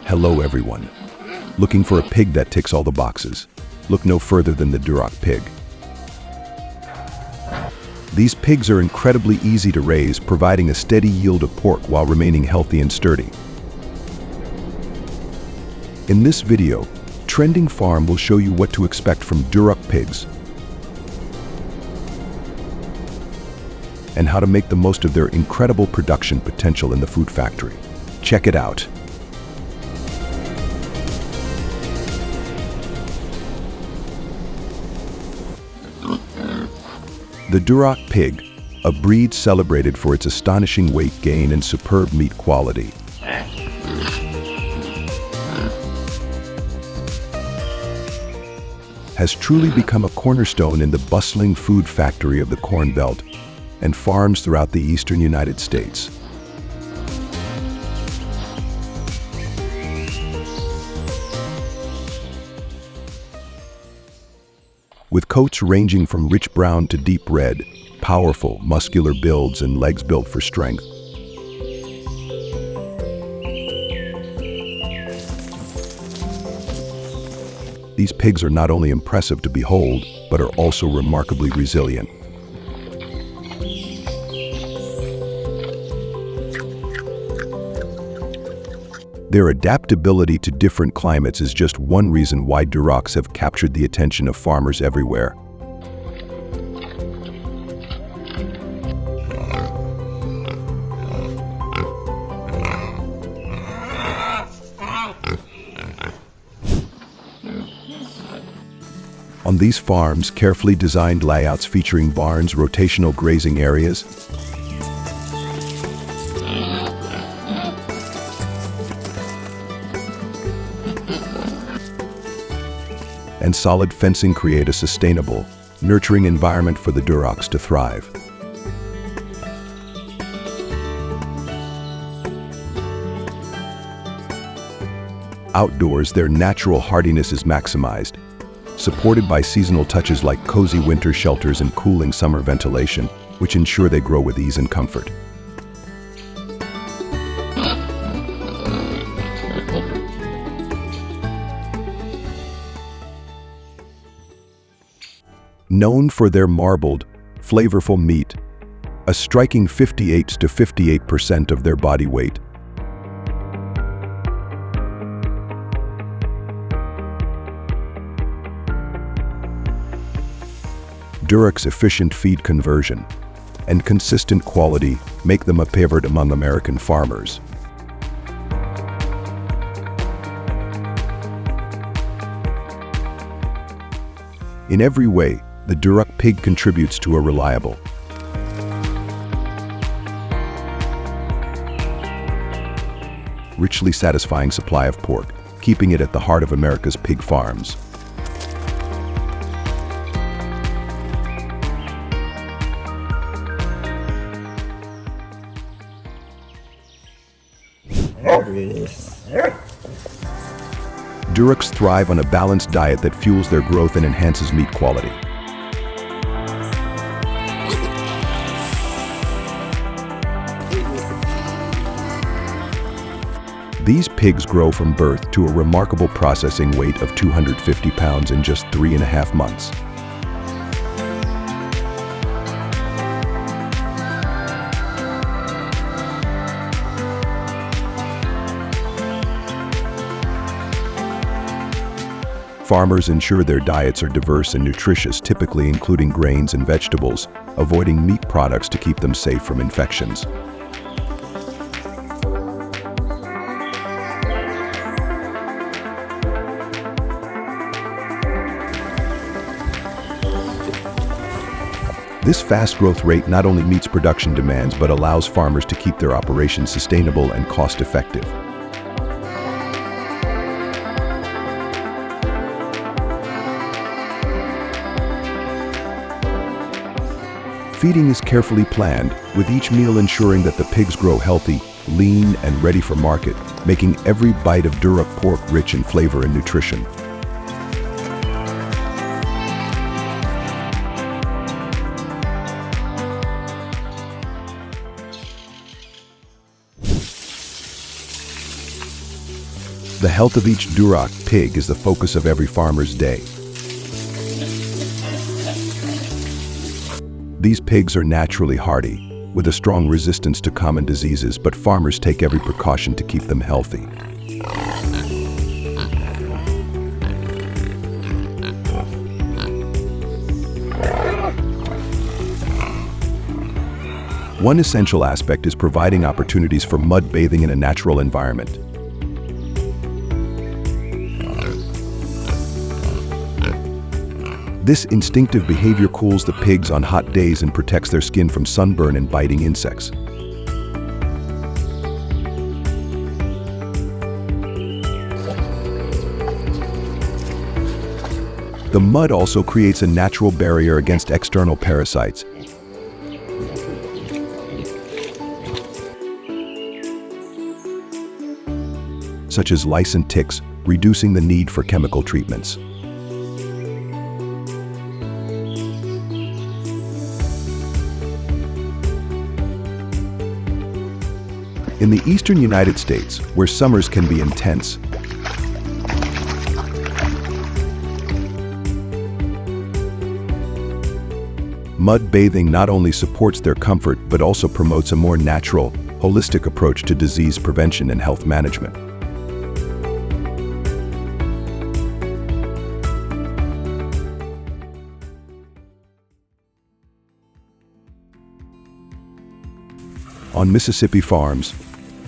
Hello everyone. Looking for a pig that ticks all the boxes? Look no further than the Duroc pig. These pigs are incredibly easy to raise, providing a steady yield of pork while remaining healthy and sturdy. In this video, Trending Farm will show you what to expect from Duroc pigs and how to make the most of their incredible production potential in the food factory. Check it out. The Duroc pig, a breed celebrated for its astonishing weight gain and superb meat quality, has truly become a cornerstone in the bustling food factory of the Corn Belt and farms throughout the eastern United States. With coats ranging from rich brown to deep red, powerful, muscular builds and legs built for strength. These pigs are not only impressive to behold, but are also remarkably resilient. Their adaptability to different climates is just one reason why Durocs have captured the attention of farmers everywhere. On these farms, carefully designed layouts featuring barns, rotational grazing areas, and solid fencing create a sustainable, nurturing environment for the Durocs to thrive. Outdoors, their natural hardiness is maximized, supported by seasonal touches like cozy winter shelters and cooling summer ventilation, which ensure they grow with ease and comfort. Known for their marbled, flavorful meat, a striking 58 to 58% of their body weight. Duroc's efficient feed conversion and consistent quality make them a favorite among American farmers. In every way, the Duroc pig contributes to a reliable, richly satisfying supply of pork, keeping it at the heart of America's pig farms. Durocs thrive on a balanced diet that fuels their growth and enhances meat quality. These pigs grow from birth to a remarkable processing weight of 250 pounds in just 3.5 months. Farmers ensure their diets are diverse and nutritious, typically including grains and vegetables, avoiding meat products to keep them safe from infections. This fast growth rate not only meets production demands, but allows farmers to keep their operations sustainable and cost-effective. Feeding is carefully planned, with each meal ensuring that the pigs grow healthy, lean, and ready for market, making every bite of Duroc pork rich in flavor and nutrition. The health of each Duroc pig is the focus of every farmer's day. These pigs are naturally hardy, with a strong resistance to common diseases, but farmers take every precaution to keep them healthy. One essential aspect is providing opportunities for mud bathing in a natural environment. This instinctive behavior cools the pigs on hot days and protects their skin from sunburn and biting insects. The mud also creates a natural barrier against external parasites. Such as lice and ticks, reducing the need for chemical treatments. In the eastern United States, where summers can be intense, mud bathing not only supports their comfort but also promotes a more natural, holistic approach to disease prevention and health management. On Mississippi farms,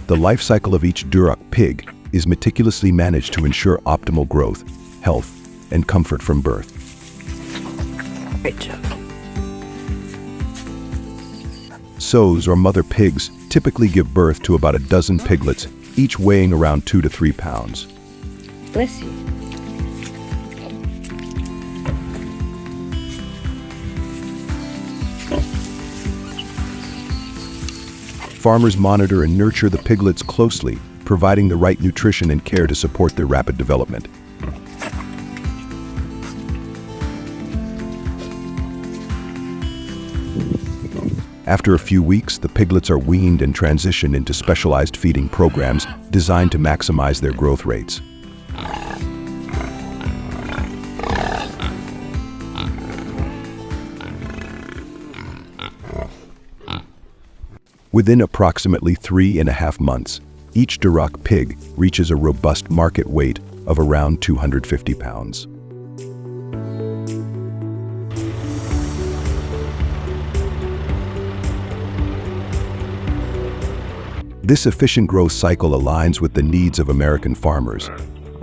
the life cycle of each Duroc pig is meticulously managed to ensure optimal growth, health, and comfort from birth. Great job. Sows or mother pigs typically give birth to about a dozen piglets, each weighing around 2 to 3 pounds. Bless you. Farmers monitor and nurture the piglets closely, providing the right nutrition and care to support their rapid development. After a few weeks, the piglets are weaned and transition into specialized feeding programs designed to maximize their growth rates. Within approximately 3.5 months, each Duroc pig reaches a robust market weight of around 250 pounds. This efficient growth cycle aligns with the needs of American farmers,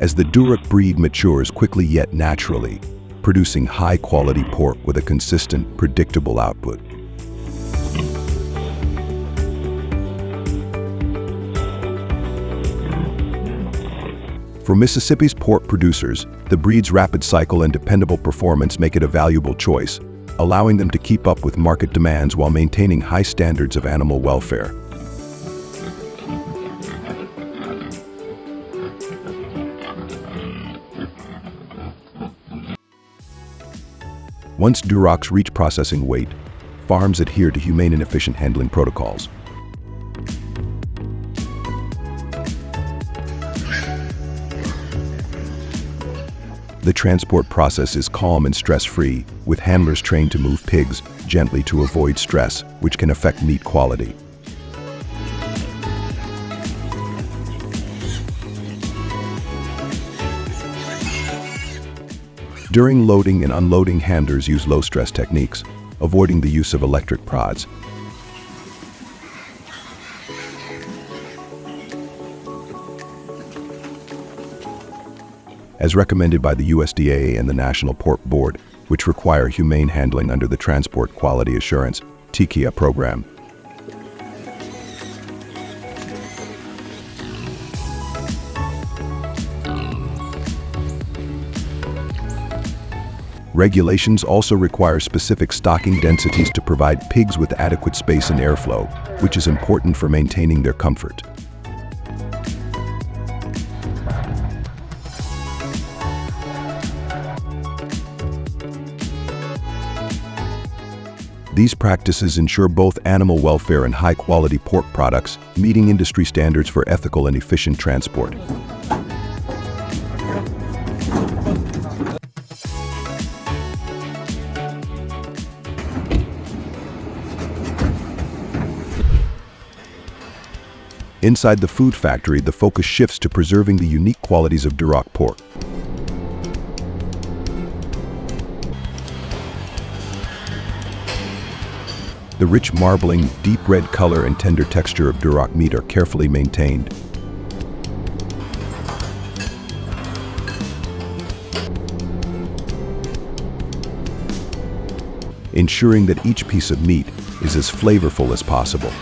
as the Duroc breed matures quickly yet naturally, producing high-quality pork with a consistent, predictable output. For Mississippi's pork producers, the breed's rapid cycle and dependable performance make it a valuable choice, allowing them to keep up with market demands while maintaining high standards of animal welfare. Once Durocs reach processing weight, farms adhere to humane and efficient handling protocols. The transport process is calm and stress-free, with handlers trained to move pigs gently to avoid stress, which can affect meat quality. During loading and unloading, handlers use low-stress techniques, avoiding the use of electric prods. As recommended by the USDA and the National Pork Board, which require humane handling under the Transport Quality Assurance (TQA) program. Regulations also require specific stocking densities to provide pigs with adequate space and airflow, which is important for maintaining their comfort. These practices ensure both animal welfare and high-quality pork products, meeting industry standards for ethical and efficient transport. Inside the food factory, the focus shifts to preserving the unique qualities of Duroc pork. The rich marbling, deep red color and tender texture of Duroc meat are carefully maintained. Ensuring that each piece of meat is as flavorful as possible.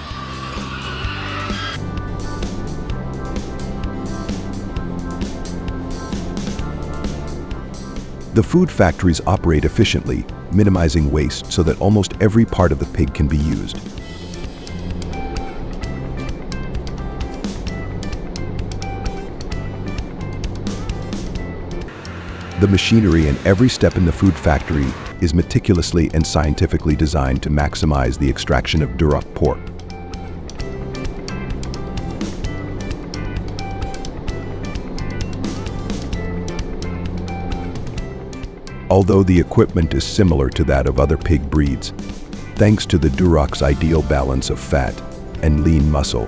The food factories operate efficiently, minimizing waste so that almost every part of the pig can be used. The machinery in every step in the food factory is meticulously and scientifically designed to maximize the extraction of Duroc pork. Although the equipment is similar to that of other pig breeds, thanks to the Duroc's ideal balance of fat and lean muscle,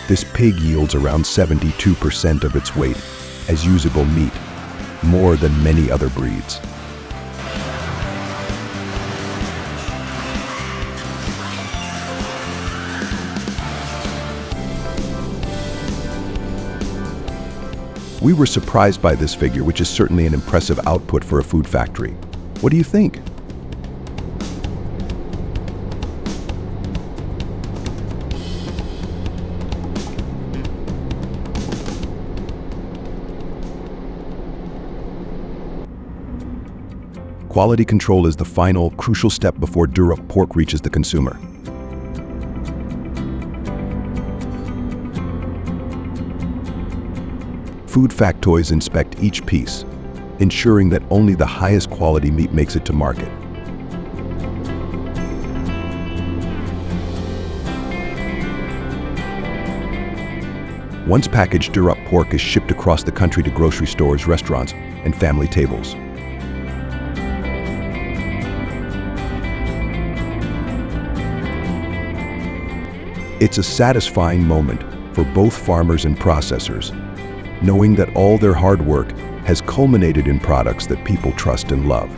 this pig yields around 72% of its weight as usable meat, more than many other breeds. We were surprised by this figure, which is certainly an impressive output for a food factory. What do you think? Quality control is the final, crucial step before Duroc pork reaches the consumer. Food factories inspect each piece, ensuring that only the highest quality meat makes it to market. Once packaged, Duroc pork is shipped across the country to grocery stores, restaurants, and family tables. It's a satisfying moment for both farmers and processors, knowing that all their hard work has culminated in products that people trust and love.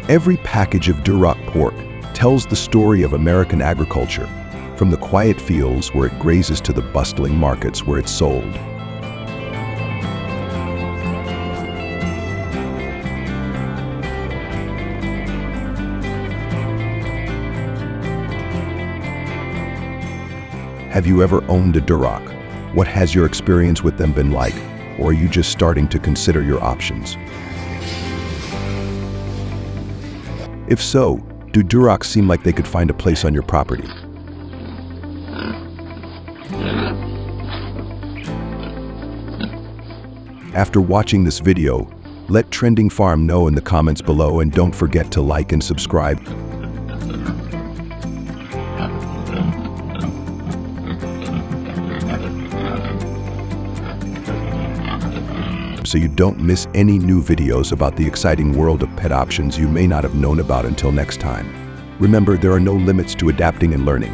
Every package of Duroc pork tells the story of American agriculture, from the quiet fields where it grazes to the bustling markets where it's sold. Have you ever owned a Duroc? What has your experience with them been like? Or are you just starting to consider your options? If so, do Durocs seem like they could find a place on your property? After watching this video, let Trending Farm know in the comments below, and don't forget to like and subscribe. So you don't miss any new videos about the exciting world of pet options you may not have known about until next time. Remember, there are no limits to adapting and learning.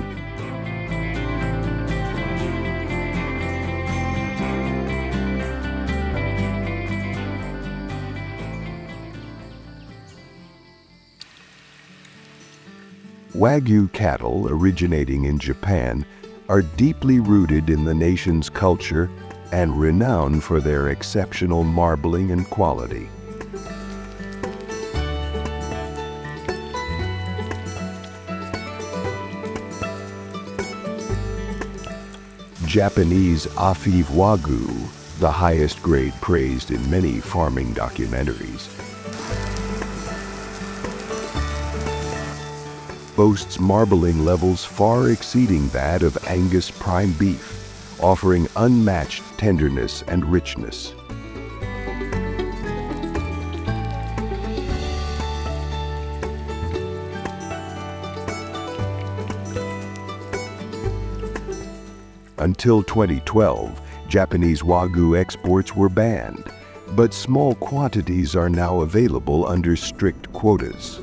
Wagyu cattle, originating in Japan, are deeply rooted in the nation's culture and renowned for their exceptional marbling and quality. Japanese Afif Wagyu, the highest grade praised in many farming documentaries, boasts marbling levels far exceeding that of Angus prime beef, offering unmatched tenderness and richness. Until 2012, Japanese Wagyu exports were banned, but small quantities are now available under strict quotas.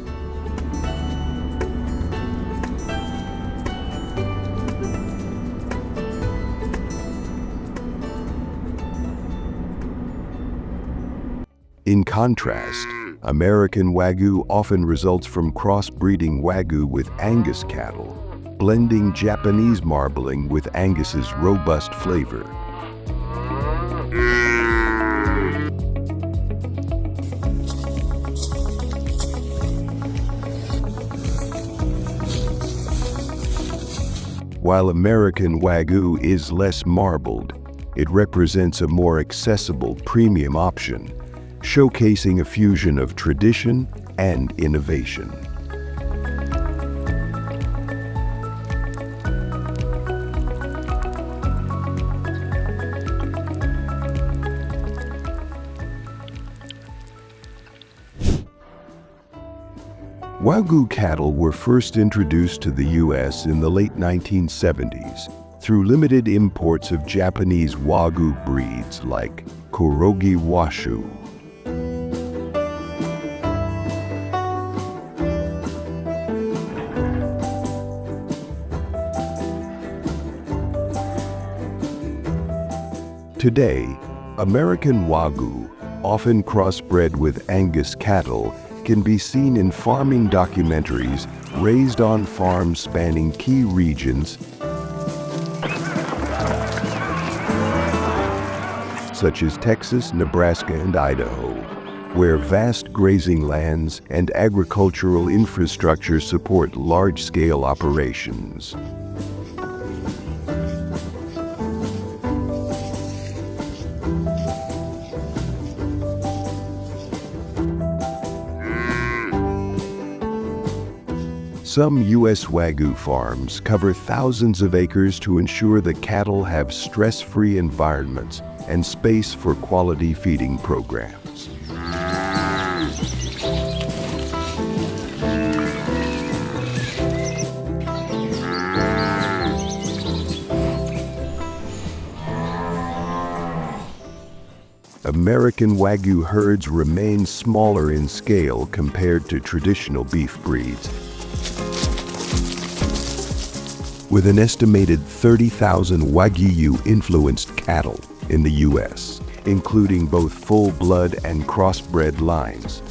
In contrast, American Wagyu often results from crossbreeding Wagyu with Angus cattle, blending Japanese marbling with Angus's robust flavor. While American Wagyu is less marbled, it represents a more accessible premium option, showcasing a fusion of tradition and innovation. Wagyu cattle were first introduced to the U.S. in the late 1970s through limited imports of Japanese Wagyu breeds like Kurogi Washu. Today, American Wagyu, often crossbred with Angus cattle, can be seen in farming documentaries raised on farms spanning key regions such as Texas, Nebraska, and Idaho, where vast grazing lands and agricultural infrastructure support large-scale operations. Some U.S. Wagyu farms cover thousands of acres to ensure the cattle have stress-free environments and space for quality feeding programs. American Wagyu herds remain smaller in scale compared to traditional beef breeds, with an estimated 30,000 Wagyu-influenced cattle in the U.S., including both full-blood and crossbred lines.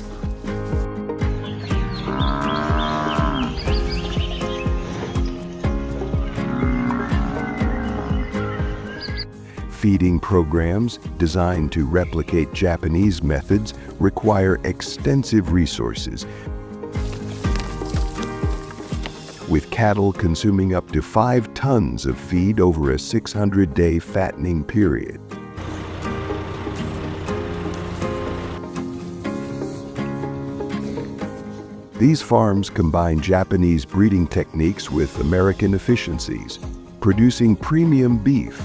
Feeding programs designed to replicate Japanese methods require extensive resources, with cattle consuming up to 5 tons of feed over a 600-day fattening period. These farms combine Japanese breeding techniques with American efficiencies, producing premium beef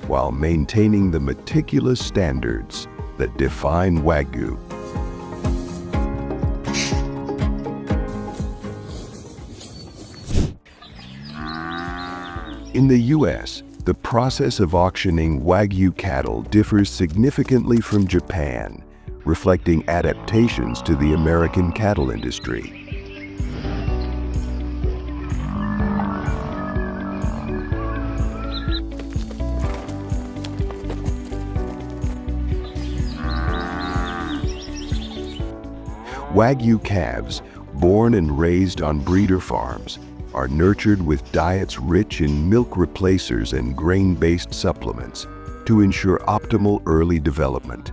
while maintaining the meticulous standards that define Wagyu. In the U.S., the process of auctioning Wagyu cattle differs significantly from Japan, reflecting adaptations to the American cattle industry. Wagyu calves, born and raised on breeder farms, are nurtured with diets rich in milk replacers and grain-based supplements to ensure optimal early development.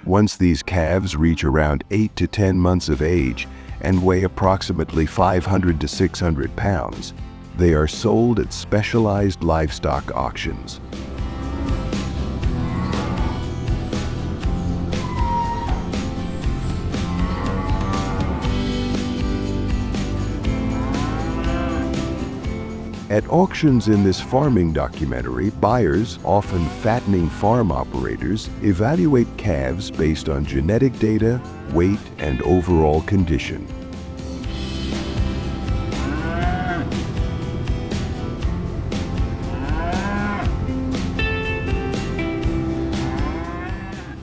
Once these calves reach around 8 to 10 months of age and weigh approximately 500 to 600 pounds, they are sold at specialized livestock auctions. At auctions in this farming documentary, buyers, often fattening farm operators, evaluate calves based on genetic data, weight, and overall condition.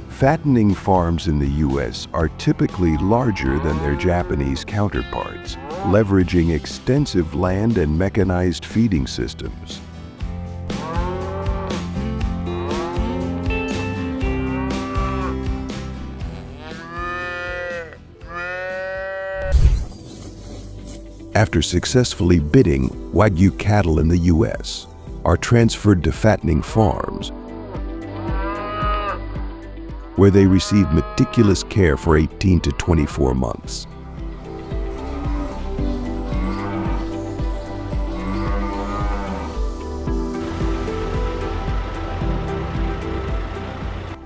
Fattening farms in the U.S. are typically larger than their Japanese counterparts, leveraging extensive land and mechanized feeding systems. After successfully bidding, Wagyu cattle in the U.S. are transferred to fattening farms, where they receive meticulous care for 18 to 24 months.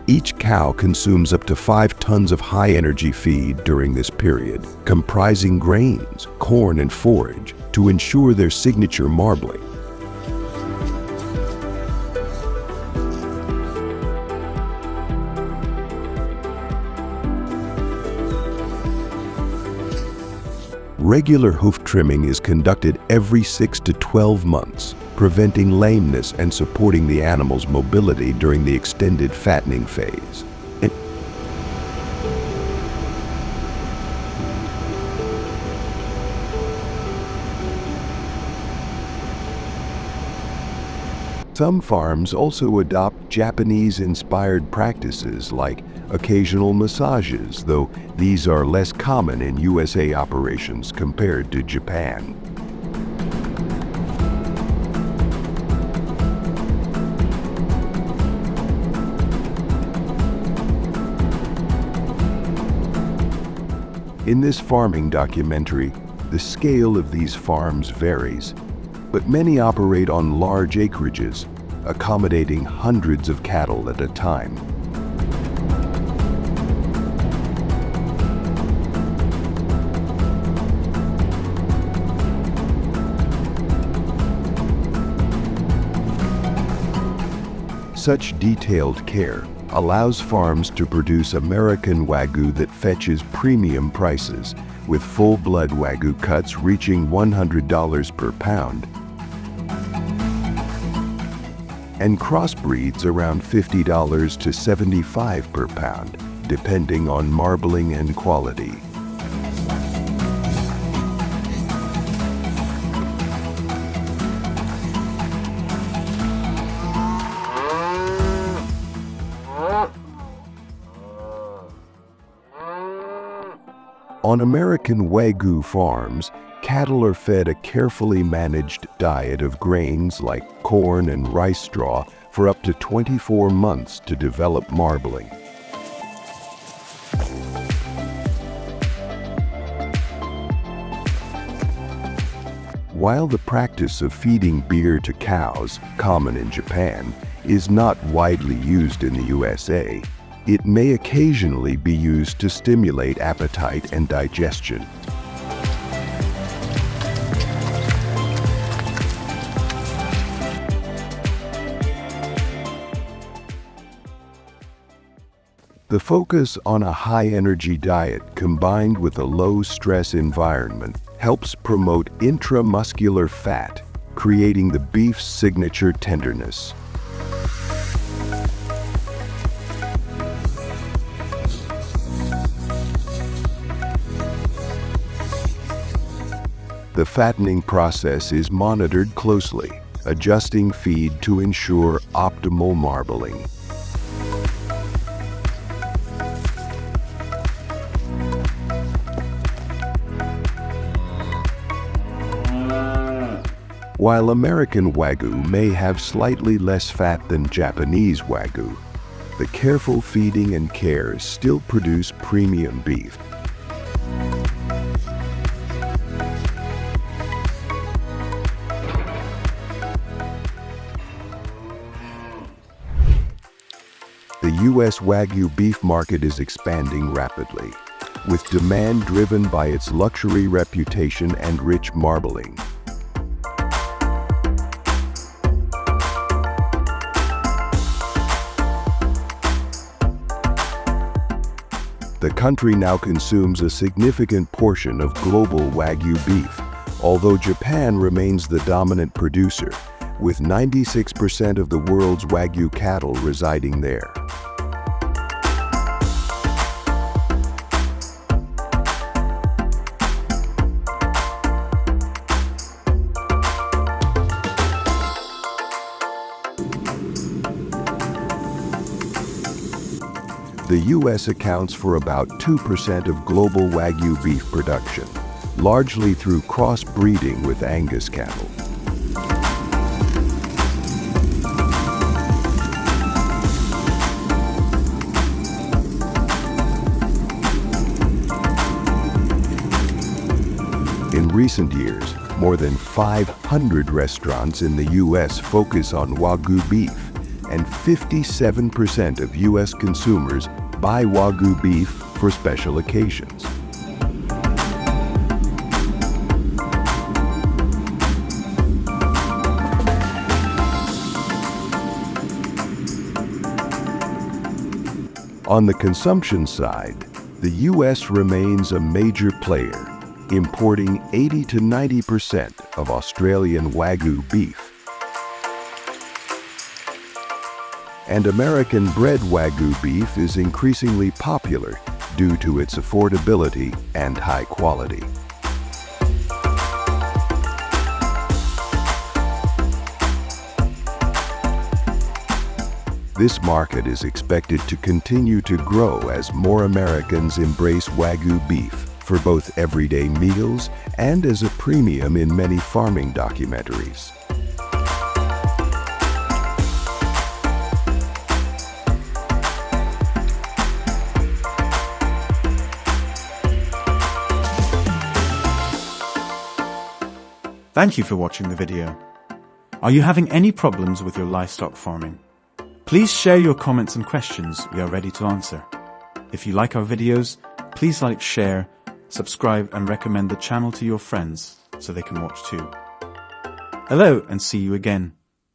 Each cow consumes up to 5 tons of high-energy feed during this period, comprising grains, corn, and forage, to ensure their signature marbling. Regular hoof trimming is conducted every 6 to 12 months, preventing lameness and supporting the animal's mobility during the extended fattening phase. Some farms also adopt Japanese-inspired practices like occasional massages, though these are less common in USA operations compared to Japan. In this farming documentary, the scale of these farms varies, but many operate on large acreages, accommodating hundreds of cattle at a time. Such detailed care allows farms to produce American Wagyu that fetches premium prices, with full-blood Wagyu cuts reaching $100 per pound, and crossbreeds around $50 to $75 per pound, depending on marbling and quality. On American Wagyu farms, cattle are fed a carefully managed diet of grains like corn and rice straw for up to 24 months to develop marbling. While the practice of feeding beer to cows, common in Japan, is not widely used in the USA, it may occasionally be used to stimulate appetite and digestion. The focus on a high-energy diet combined with a low-stress environment helps promote intramuscular fat, creating the beef's signature tenderness. The fattening process is monitored closely, adjusting feed to ensure optimal marbling. While American Wagyu may have slightly less fat than Japanese Wagyu, the careful feeding and care still produce premium beef. The U.S. Wagyu beef market is expanding rapidly, with demand driven by its luxury reputation and rich marbling. The country now consumes a significant portion of global Wagyu beef, although Japan remains the dominant producer, with 96% of the world's Wagyu cattle residing there. The U.S. accounts for about 2% of global Wagyu beef production, largely through cross-breeding with Angus cattle. In recent years, more than 500 restaurants in the U.S. focus on Wagyu beef, and 57% of U.S. consumers buy Wagyu beef for special occasions. On the consumption side, the U.S. remains a major player, importing 80 to 90% of Australian Wagyu beef. And American-bred Wagyu beef is increasingly popular due to its affordability and high quality. This market is expected to continue to grow as more Americans embrace Wagyu beef for both everyday meals and as a premium in many farming documentaries. Thank you for watching the video. Are you having any problems with your livestock farming? Please share your comments and questions. We are ready to answer. If you like our videos, please like, share, subscribe and recommend the channel to your friends so they can watch too. Hello and see you again.